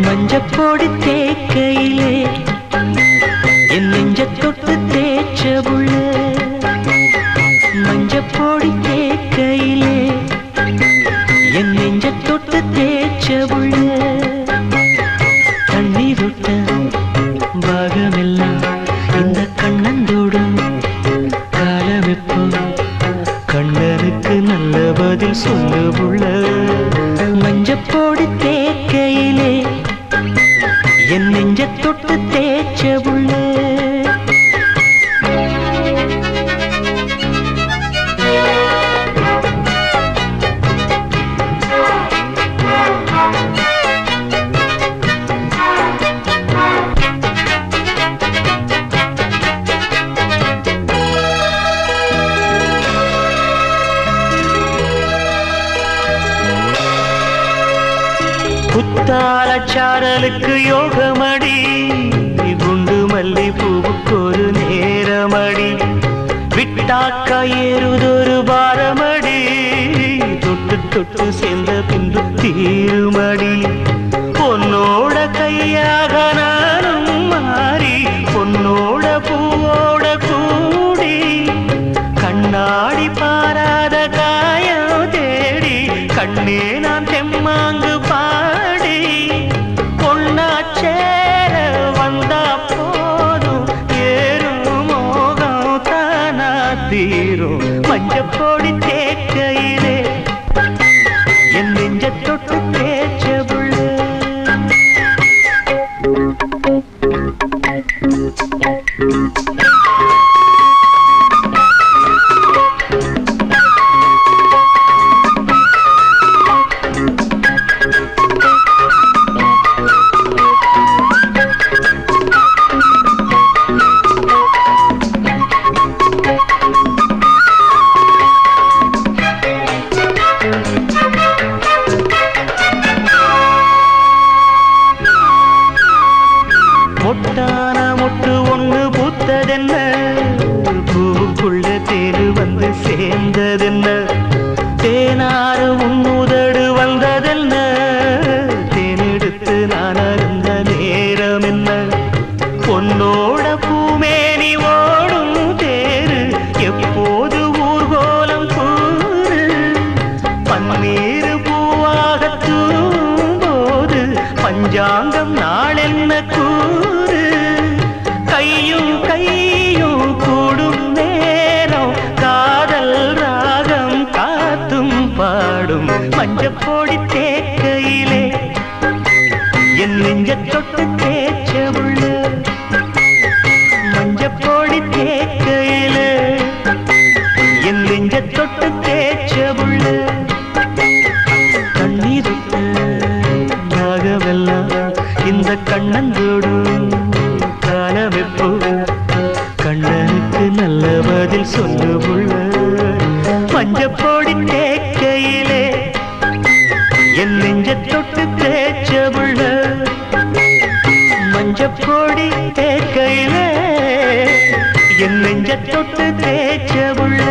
மஞ்சப்பொடி தேக்கையிலே என் நெஞ்ச தொட்டு தேய்ச்ச புள்ள. மஞ்சப்பொடி தேக்கையிலே என் நெஞ்ச தொட்டு தேய்ச்ச புள்ள. தண்ணீர் விட்ட பாகமெல்லாம் இந்த கண்ணந்தோடும் காலவெப்போ கண்ணனுக்கு நல்ல பதில் சொல்லு புள்ள. மஞ்சப்பொடி தேக்கையிலே என் நெஞ்ச தொட்டு தேய்ச்ச புள்ள. குத்தால சாரலுக்கு யோகமடி, குண்டு மல்லி பூவுக்கு ஒரு நேரமடி. விட்டாக்கா ஏறுதொரு பாரமடி, தொட்டு தொட்டு சேர்ந்த பின்பு தீருமடி. பொன்னோட கையாக நானும் மாறி பொன்னோட பூவோட கூடி கண்ணாடி பாராத காயம் தேடி கண்ணே நான் தெம்மாங்கு பாடி. பொன்னா சேர வந்தா போதும் ஏறும் மோகம் தானா தீரும். மஞ்சப்பொடி தேக்கையிலே என் நெஞ்ச தொட்டு தேய்ச்ச புள்ள. மொட்டான மொட்டு ஒண்ணு பூத்ததென்ன, பூவுக்குள்ள தேரு வந்து சேர்ந்ததென்ன. தேனாறு உன்னுதடு வந்ததென்ன, தேனெடுத்து நான் அருந்த நேரம் என்ன. பொன்னோட பூமேனி ஓடும் தேரு எப்போது ஊர்கோலம் கூறு. பன்னீரு பூவாக தூம்போது பஞ்சாங்கம் நாளென்ன கூறு. கையும் கையும் கூடும் நேரம் காதல் ராகம் காத்தும் பாடும். மஞ்சப்பொடி தேக்கையிலே என் நெஞ்ச தொட்டு தேய்ச்ச புள்ள. மஞ்சப்பொடி தேக்கையிலே என் நெஞ்ச தொட்டு தேய்ச்ச புள்ள. கண்ணீர் நாகவெல்லாம் இந்த கண்ணந்தோடும் காலவெப்போ கண்ணனுக்கு நல்ல பதில் சொல்லு புள்ள. மஞ்சப்பொடி தேக்கையிலே என் நெஞ்ச தொட்டு தேய்ச்ச புள்ள. மஞ்சப்பொடி தேக்கையிலே என் நெஞ்ச தொட்டு தேய்ச்ச புள்ள.